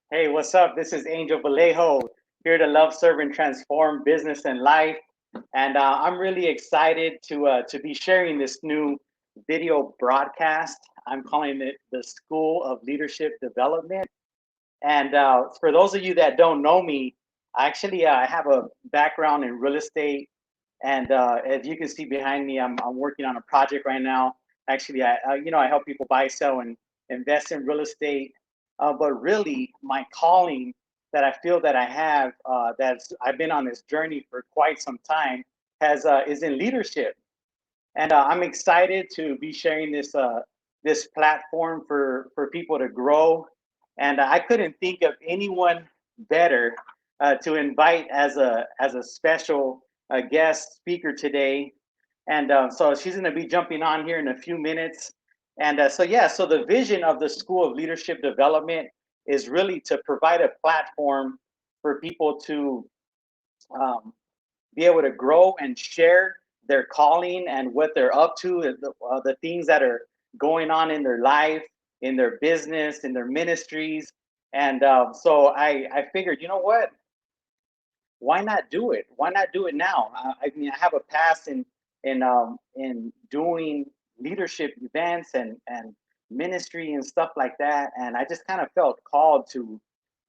Hey, what's up? This is Angel Vallejo, here to love, serve, and transform business and life. And I'm really excited to be sharing this new video broadcast. I'm calling it the School of Leadership Development. And for those of you that don't know me, I have a background in real estate. And as you can see behind me, I'm working on a project right now. I help people buy, sell, and invest in real estate. But really, my calling that I feel that I have, that's I've been on this journey for quite some time, has is in leadership. And I'm excited to be sharing this platform for people to grow. And I couldn't think of anyone better to invite as a special guest speaker today. And so she's going to be jumping on here in a few minutes. And so the vision of the School of Leadership Development is really to provide a platform for people to um, be able to grow and share their calling and what they're up to, the things that are going on in their life, in their business, in their ministries. And so I figured, you know what? Why not do it? Why not do it now? I mean, I have a past in doing leadership events and ministry and stuff like that, and I just kind of felt called to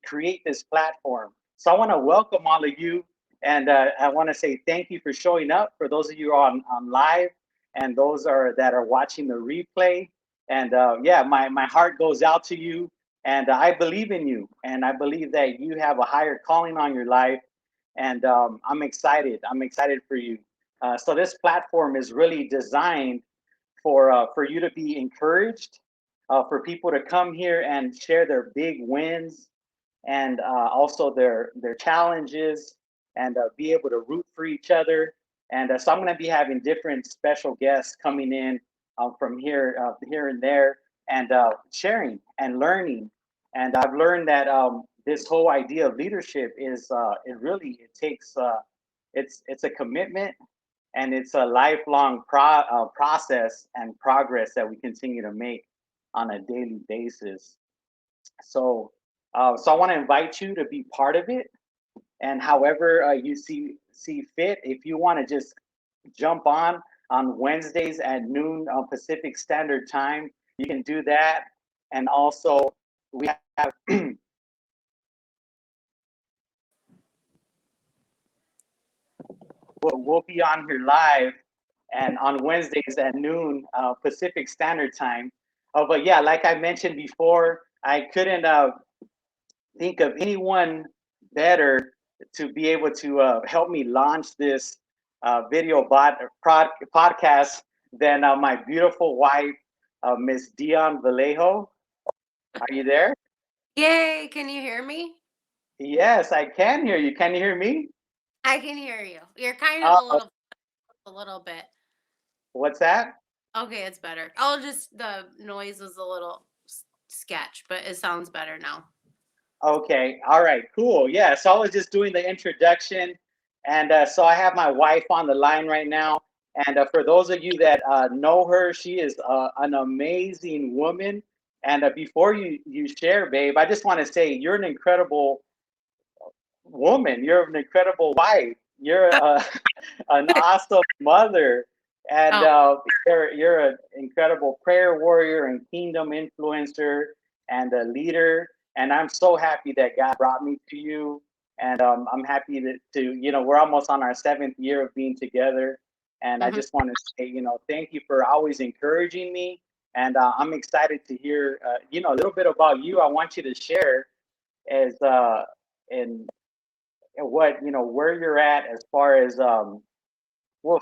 create this platform. So I want to welcome all of you, and I want to say thank you for showing up. For those of you on live, and those are that are watching the replay, and yeah, my heart goes out to you, and I believe in you, and I believe that you have a higher calling on your life, and I'm excited. I'm excited for you. So this platform is really designed for you to be encouraged, for people to come here and share their big wins and also their challenges and be able to root for each other. And so I'm going to be having different special guests coming in from here and there, and sharing and learning. And I've learned that this whole idea of leadership is it takes it's a commitment, and it's a lifelong process and progress that we continue to make on a daily basis. So, so I want to invite you to be part of it, and however you see fit. If you want to just jump on Wednesdays at noon Pacific Standard Time, you can do that. And also, we have we'll be on here live and on Wednesdays at noon Pacific Standard Time. But yeah, like I mentioned before, I couldn't think of anyone better to be able to help me launch this podcast than my beautiful wife, Miss Deane Vallejo. Are you there? Yay, can you hear me? Yes, I can hear you. Can you hear me? I can hear you. You're kind of Uh, a little bit. what's that? Okay, it's better. I'll just the noise was a little sketch, but it sounds better now. Okay. All right. Cool. Yeah. So I was just doing the introduction, and so I have my wife on the line right now. And for those of you that know her, she is an amazing woman. And before you share, babe, I just want to say you're an incredible woman. You're an incredible wife. You're an awesome mother, and Oh, you're an incredible prayer warrior and kingdom influencer and a leader. And I'm so happy that God brought me to you. And I'm happy to we're almost on our 7th year of being together. And I mhm. just want to say, thank you for always encouraging me. And I'm excited to hear, a little bit about you. I want you to share as in what where you're at as far as well,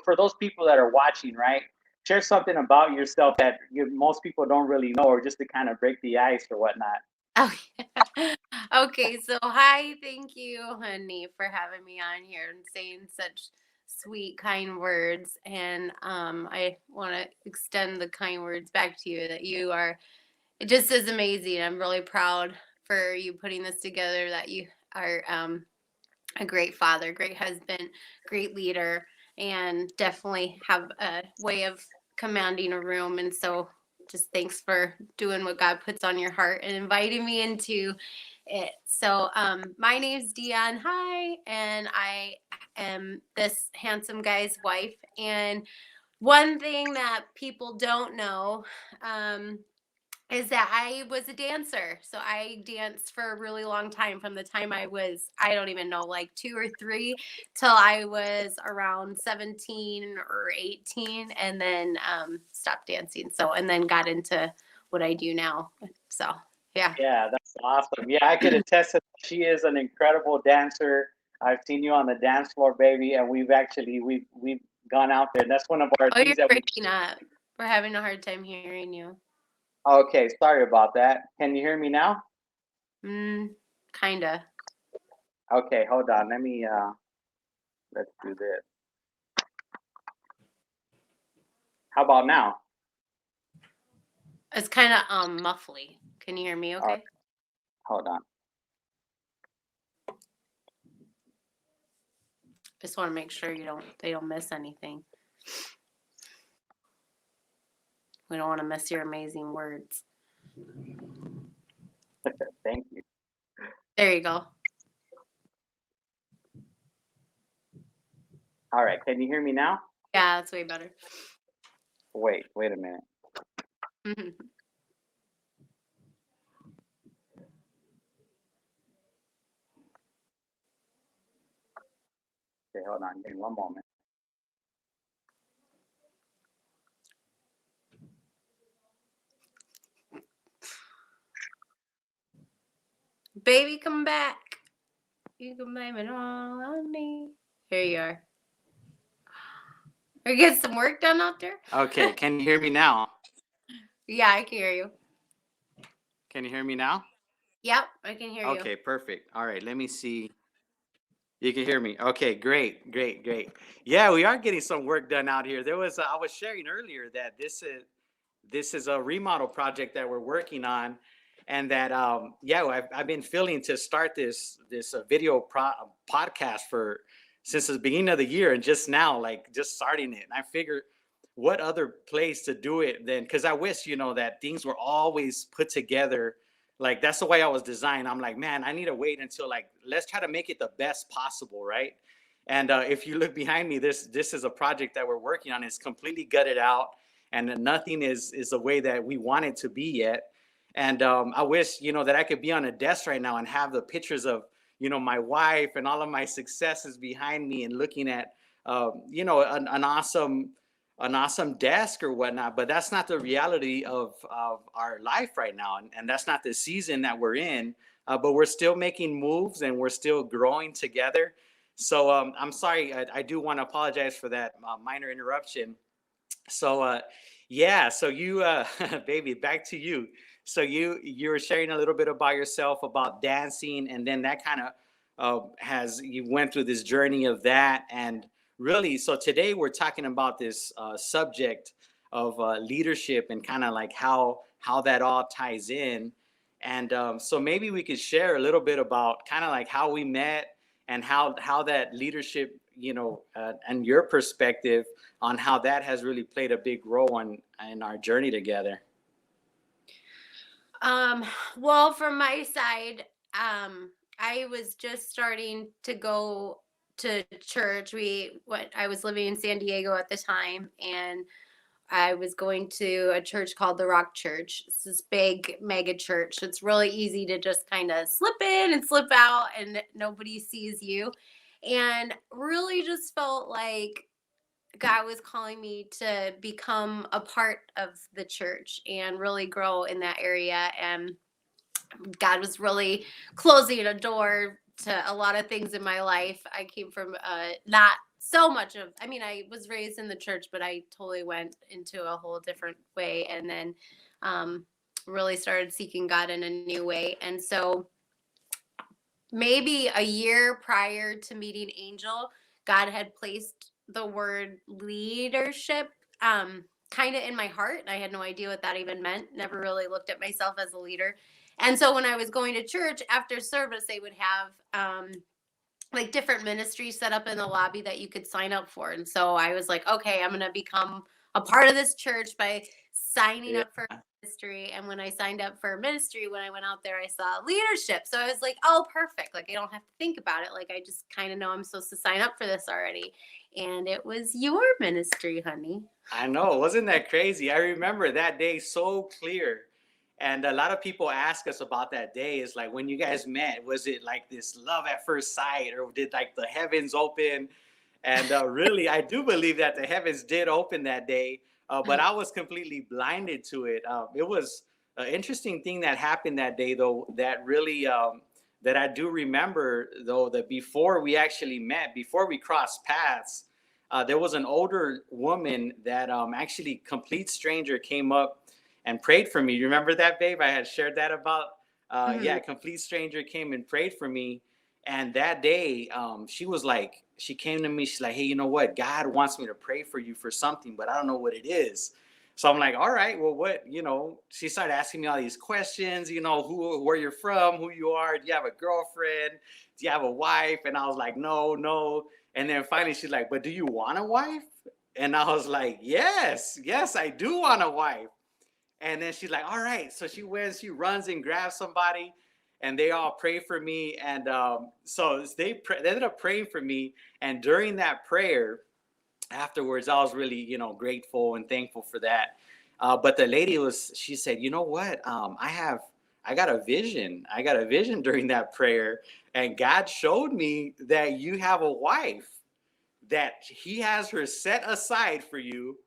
for those people that are watching, right? Share something about yourself that most people don't really know, or just to kind of break the ice or whatnot. Okay. Okay, so hi, thank you, honey, for having me on here and saying such sweet, kind words. And I want to extend the kind words back to you that you are it just is amazing. I'm really proud for you putting this together, that you are a great father, great husband, great leader, and definitely have a way of commanding a room. And so just thanks for doing what God puts on your heart and inviting me into it. So, my name's Deane. Hi, and I am this handsome guy's wife. And one thing that people don't know, is that I was a dancer. So I danced for a really long time from the time I was, I don't even know, like 2 or 3 till I was around 17 or 18, and then stopped dancing. So, and then got into what I do now. So, yeah. Yeah, that's awesome. Yeah, I could attest that she is an incredible dancer. I've seen you on the dance floor, baby, and we've gone out there. And that's one of our Oh, you're things that we. breaking up. We're having a hard time hearing you. Okay, sorry about that. Can you hear me now? Kinda. Okay, hold on. Let's do this. How about now? It's kind of muffly. Can you hear me All right, okay? hold on. Just want to make sure they don't miss anything. We don't want to miss your amazing words. Thank you. There you go. All right, can you hear me now? Yeah, that's way better. Wait a minute. Okay, hold on. Give me one moment. Baby, come back. You can blame it all on me. Here you are. Or get some work done out there? Okay, can you hear me now? Yeah, I can hear you. Can you hear me now? Yep, I can hear you. Okay, perfect. All right, let me see. You can hear me. Okay, great. Yeah, we are getting some work done out here. I was sharing earlier that this is a remodel project that we're working on, and that yeah, I've been feeling to start this podcast for since the beginning of the year, and just now, like, just starting it. And I figured, what other place to do it than, because I wish, that things were always put together. Like, that's the way I was designed. I'm like, man, I need to wait until, like, let's try to make it the best possible, right? And if you look behind me, this is a project that we're working on. It's completely gutted out, and nothing is the way that we want it to be yet. And I wish, that I could be on a desk right now and have the pictures of, my wife and all of my successes behind me, and looking at, an awesome desk or whatnot. But that's not the reality of our life right now. And that's not the season that we're in. But we're still making moves, and we're still growing together. So I'm sorry. I do want to apologize for that minor interruption. So yeah, so you baby, back to you. So you were sharing a little bit about yourself, about dancing, and then that kind of has you went through this journey of that. And really, so today we're talking about this subject of leadership, and kind of like how that all ties in. And so maybe we could share a little bit about kind of like how we met, and how that leadership, and your perspective on how that has really played a big role in our journey together. Um, well, from my side, I was just starting to go to church. I was living in San Diego at the time, and I was going to a church called the Rock Church. It's this big mega church. It's really easy to just kind of slip in and slip out, and nobody sees you. And really just felt like God was calling me to become a part of the church and really grow in that area. And God was really closing a door to a lot of things in my life. I came from not so much of, I mean, I was raised in the church, but I totally went into a whole different way, and then um, really started seeking God in a new way. And so maybe a year prior to meeting Angel, God had placed the word leadership kind of in my heart. I had no idea what that even meant. Never really looked at myself as a leader. And so when I was going to church after service, they would have like different ministries set up in the lobby that you could sign up for. And so I was like, okay, I'm going to become a part of this church by signing Yeah. up for ministry. And when I signed up for ministry, when I went out there, I saw leadership. So I was like, oh, perfect. Like, I don't have to think about it. Like, I just kind of know I'm supposed to sign up for this already. And it was your ministry, honey. I know, wasn't that crazy? I remember that day so clear. And a lot of people ask us about that day. It's like, when you guys met, was it like this love at first sight, or did like the heavens open? And really, I do believe that the heavens did open that day, but I was completely blinded to it. It was an interesting thing that happened that day, though, that really, that I do remember, though, that before we actually met, before we crossed paths, there was an older woman that actually, complete stranger, came up and prayed for me. You remember that, babe? I had shared that about. Yeah, complete stranger came and prayed for me. And that day, she was like, she came to me. She's like, hey, you know what? God wants me to pray for you for something, but I don't know what it is. So I'm like, all right, well, what, she started asking me all these questions, where you're from, who you are. Do you have a girlfriend? Do you have a wife? And I was like, no, no. And then finally she's like, but do you want a wife? And I was like, yes, I do want a wife. And then she's like, all right. So she runs and grabs somebody, and they all pray for me. And so they ended up praying for me. And during that prayer, afterwards, I was really, grateful and thankful for that. But the lady she said, you know what? I got a vision. I got a vision during that prayer. And God showed me that you have a wife, that he has her set aside for you.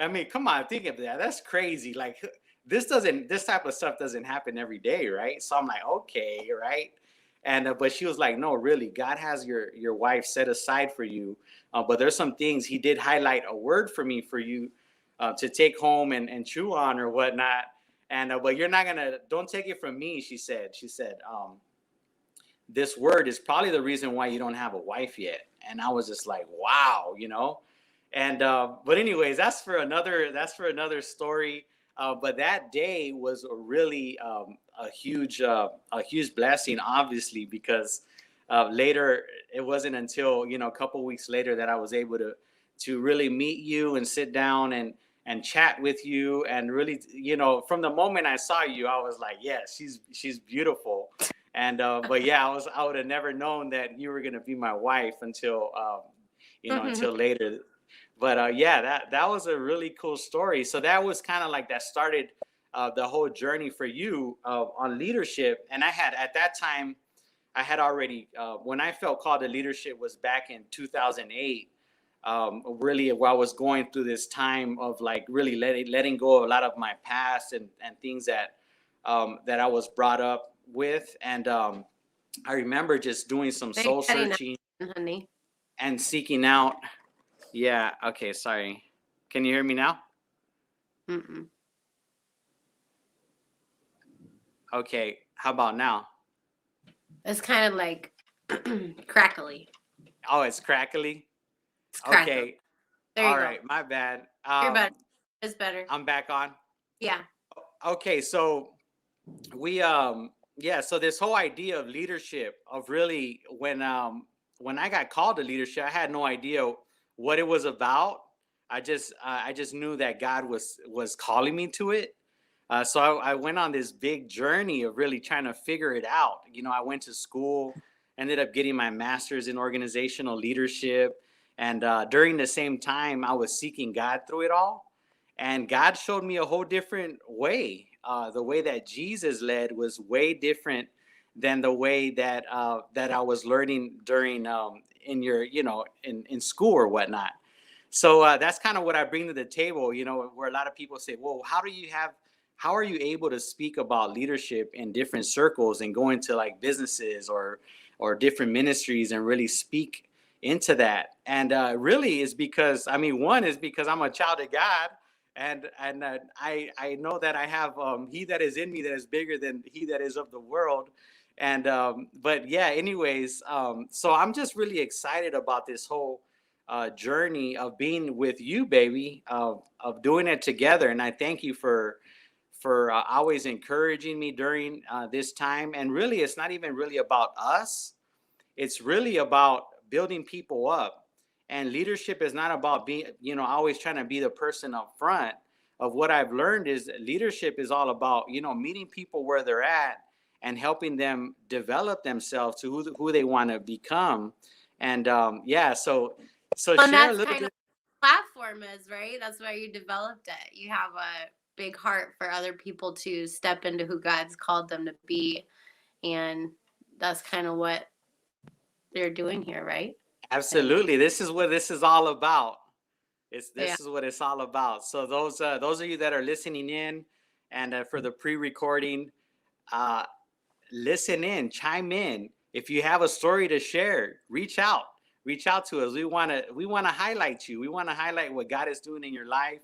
I mean, come on, think of that. That's crazy. Like, this type of stuff doesn't happen every day, right? So I'm like, okay, right. And but she was like, no, really, God has your wife set aside for you. But there's some things he did highlight a word for me for you to take home and chew on or whatnot. And but you're not gonna, don't take it from me. She said, this word is probably the reason why you don't have a wife yet. And I was just like, wow. And but anyways, that's for another story. But that day was really a huge blessing, obviously, because later, it wasn't until a couple weeks later that I was able to really meet you and sit down and chat with you. And really, from the moment I saw you, I was like, yes, she's beautiful. And but yeah, I would have never known that you were gonna be my wife until later. But yeah, that was a really cool story. So that was kind of like that started the whole journey for you on leadership. And I had, at that time, I had already, when I felt called to leadership was back in 2008. Really, while I was going through this time of like really letting go of a lot of my past and things that I was brought up with. And I remember just doing some soul searching, honey, and seeking out. Yeah. Okay. Sorry. Can you hear me now? Mm-mm. Okay. How about now? It's kind of like crackly. Oh, it's crackly. It's crackly. Okay. There you All go. right. My bad. You're better. It's better. I'm back on. Yeah. Okay. So we yeah. So this whole idea of leadership, of really, when I got called to leadership, I had no idea what it was about. I just knew that God was calling me to it. So I went on this big journey of really trying to figure it out. I went to school, ended up getting my master's in organizational leadership. And during the same time, I was seeking God through it all. And God showed me a whole different way. The way that Jesus led was way different than the way that I was learning during in your in school or whatnot. So that's kind of what I bring to the table. Where a lot of people say, "Well, how are you able to speak about leadership in different circles and go into like businesses or different ministries and really speak into that?" And really is because, one is because I'm a child of God, and I know that I have he that is in me that is bigger than he that is of the world. And but yeah, anyways, so I'm just really excited about this whole journey of being with you, baby, of doing it together. And I thank you for always encouraging me during this time. And really, it's not even really about us. It's really about building people up And leadership is not about being, always trying to be the person up front. Of what I've learned is leadership is all about, meeting people where they're at and helping them develop themselves to who they want to become. And yeah, so And share a that's little kind of bit. what platform is, right? That's why you developed it. You have a big heart for other people to step into who God's called them to be. And that's kind of what they're doing here, right? And Absolutely, this is what this is all about. yeah. This is what it's all about. So those of you that are listening in, and for the pre-recording, uh, listen in, chime in. If you have a story to share, reach out to us. We want to highlight you. We want to highlight what God is doing in your life,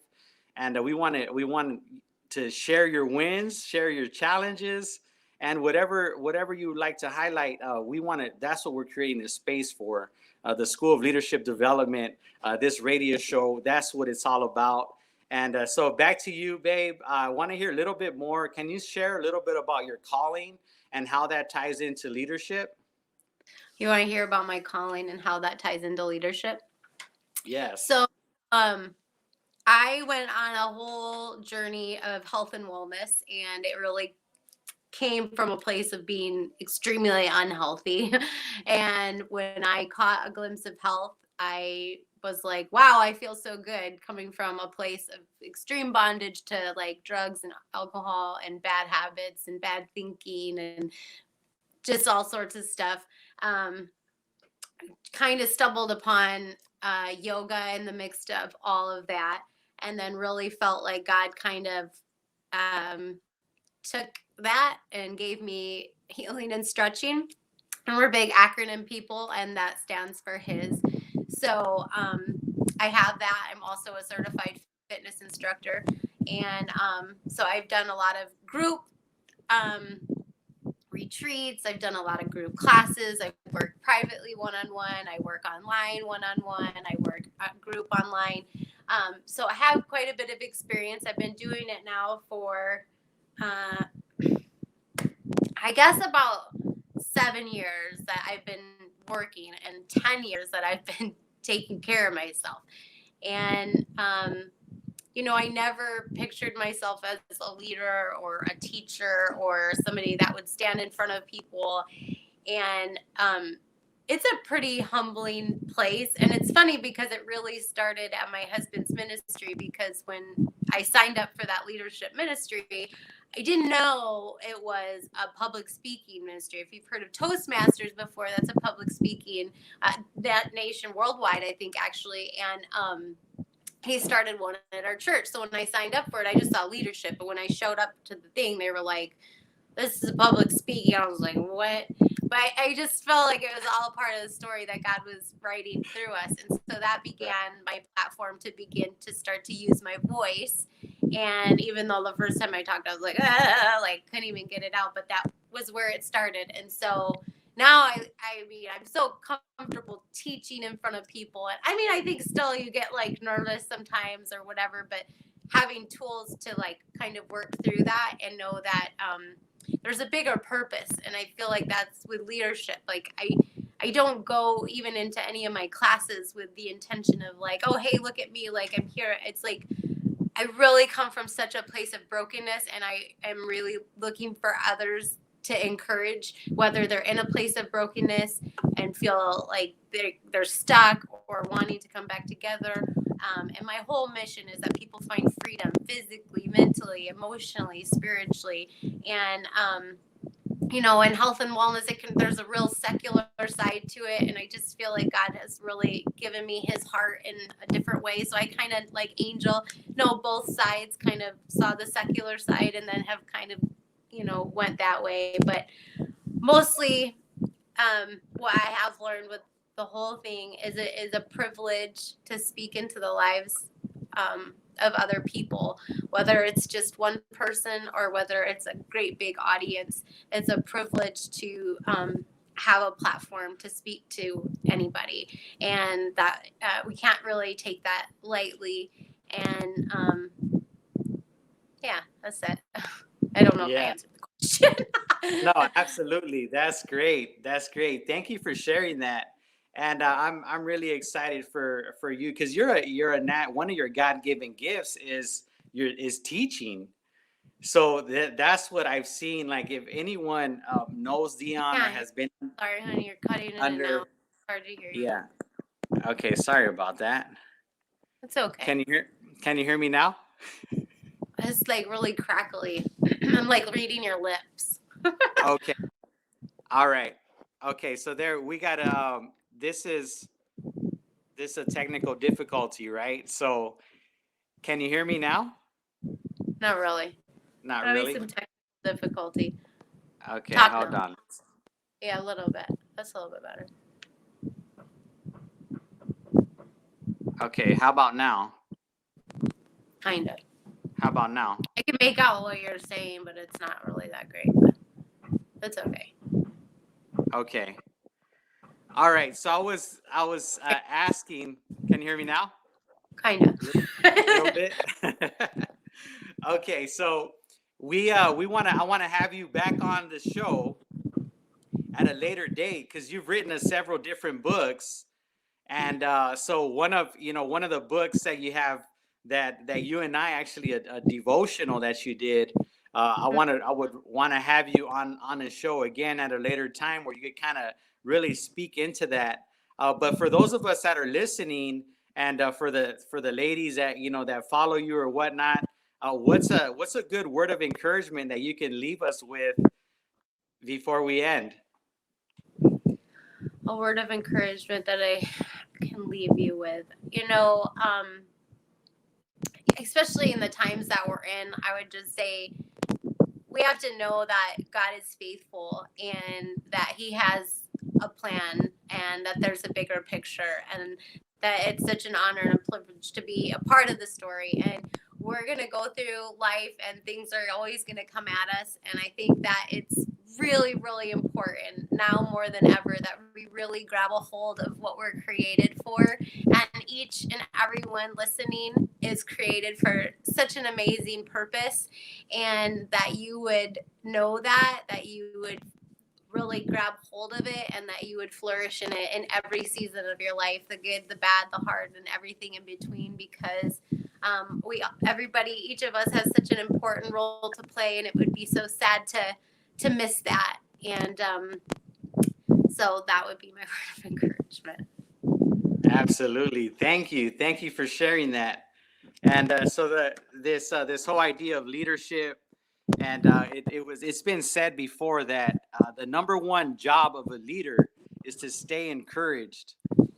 and we want to share your wins, share your challenges, and whatever you would like to highlight. We want to. That's what we're creating this space for. The School of Leadership Development. This radio show. That's what it's all about. And so back to you, babe. I want to hear a little bit more. Can you share a little bit about your calling and how that ties into leadership? You want to hear about my calling and how that ties into leadership? Yes. So, um, I went on a whole journey of health and wellness, and it really came from a place of being extremely unhealthy. And when I caught a glimpse of health, I was like, wow, I feel so good coming from a place of extreme bondage to like drugs and alcohol and bad habits and bad thinking and just all sorts of stuff. Um, kind of stumbled upon yoga in the mix of all of that, and then really felt like God kind of um, took that and gave me healing and stretching. And we're big acronym people, and that stands for HIS. So I have that. I'm also a certified fitness instructor. And so I've done a lot of group um, retreats. I've done a lot of group classes. I've worked privately one on one. I work online one on one. I work group online. So I have quite a bit of experience. I've been doing it now for, uh, I guess, about 7 years that I've been working, and 10 years that I've been taking care of myself. And I never pictured myself as a leader or a teacher or somebody that would stand in front of people. And it's a pretty humbling place. And it's funny because it really started at my husband's ministry, because when I signed up for that leadership ministry, I didn't know it was a public speaking ministry. If you've heard of Toastmasters before, that's a public speaking, that nation worldwide, I think, actually. And he started one at our church. So when I signed up for it, I just saw leadership. But when I showed up to the thing, they were like, this is public speaking. I was like, what? But I just felt like it was all a part of the story that God was writing through us. And so that began my platform to begin to start to use my voice. And even though the first time I talked, I was like, couldn't even get it out. But that was where it started. And so now I mean, I'm so comfortable teaching in front of people. And I mean, I think still you get like nervous sometimes or whatever, but having tools to like kind of work through that and know that there's a bigger purpose. And I feel like that's with leadership. Like I don't go even into any of my classes with the intention of like, oh, hey, look at me, like I'm here. It's like I really come from such a place of brokenness, and I am really looking for others to encourage, whether they're in a place of brokenness and feel like they're stuck or wanting to come back together. And my whole mission is that people find freedom physically, mentally, emotionally, spiritually. And in health and wellness, there's a real secular side to it, and I just feel like God has really given me His heart in a different way. So I kind of, like Angel, know both sides. Kind of saw the secular side, and then have kind of went that way. But mostly, what I have learned with the whole thing is it is a privilege to speak into the lives of other people, whether it's just one person or whether it's a great big audience. It's a privilege to have a platform to speak to anybody, and that we can't really take that lightly. And yeah, that's it. I don't know if I Yeah. answered the question. No, absolutely. That's great. That's great. Thank you for sharing that. And I'm really excited for you because you're a one of your God given gifts is teaching. So that's what I've seen. Like if anyone knows Dion or Yeah. has been Sorry, honey, you're cutting in and out. under, It's hard to hear you. yeah. Okay, sorry about that. It's okay. Can you hear? Can you hear me now? It's like really crackly. I'm like reading your lips. Okay. All right. Okay. So there we got. This is a technical difficulty, right? So can you hear me now? Not really. Not Having really. some technical difficulty. Okay. Talk Hold now. on. Yeah, a little bit. That's a little bit better. Okay. How about now? Kind of. How about now? I can make out what you're saying, but it's not really that great. But it's okay. Okay. All right. So I was asking. Can you hear me now? Kind of. Little bit. Okay. So we want to I want to have you back on the show at a later date because you've written several different books. And so one of the books that you have that you and I actually a devotional that you did. I would want to have you on the show again at a later time where you could kind of really speak into that. But for those of us that are listening, and for the ladies that that follow you or whatnot, what's a good word of encouragement that you can leave us with before we end? A word of encouragement that I can leave you with. Especially in the times that we're in, I would just say we have to know that God is faithful and that He has a plan and that there's a bigger picture and that it's such an honor and a privilege to be a part of the story. And we're going to go through life and things are always going to come at us. And I think that it's really, really important now more than ever that we really grab a hold of what we're created for. And each and everyone listening is created for such an amazing purpose, and that you would know that you would really grab hold of it and that you would flourish in it in every season of your life, the good, the bad, the hard, and everything in between, because everybody, each of us has such an important role to play, and it would be so sad to miss that. And so that would be my word of encouragement. Absolutely. Thank you for sharing that. And so this whole idea of leadership, and it's been said before that the number one job of a leader is to stay encouraged,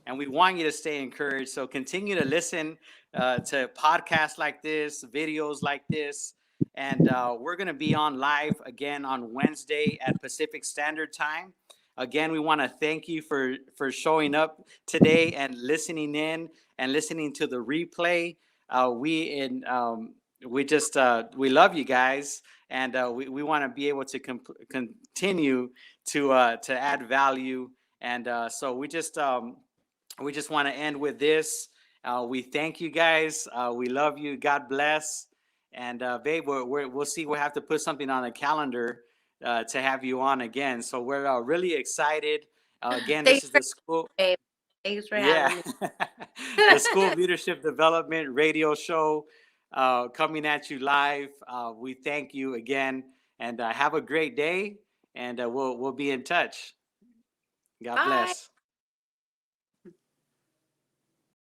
and we want you to stay encouraged. So continue to listen to podcasts like this, videos like this, and we're gonna be on live again on Wednesday at Pacific Standard Time. Again, we want to thank you for showing up today and listening in and listening to the replay. We just we love you guys, and we want to be able to continue to add value. And so we just want to end with this. We thank you guys. We love you. God bless. And babe, we'll see. We'll have to put something on the calendar to have you on again. So we're really excited. Again, this Thanks is for the school. babe. Thanks for Yeah, having me. the School of Leadership Development radio show coming at you live. We thank you again, and have a great day. And we'll be in touch. God Bye. bless.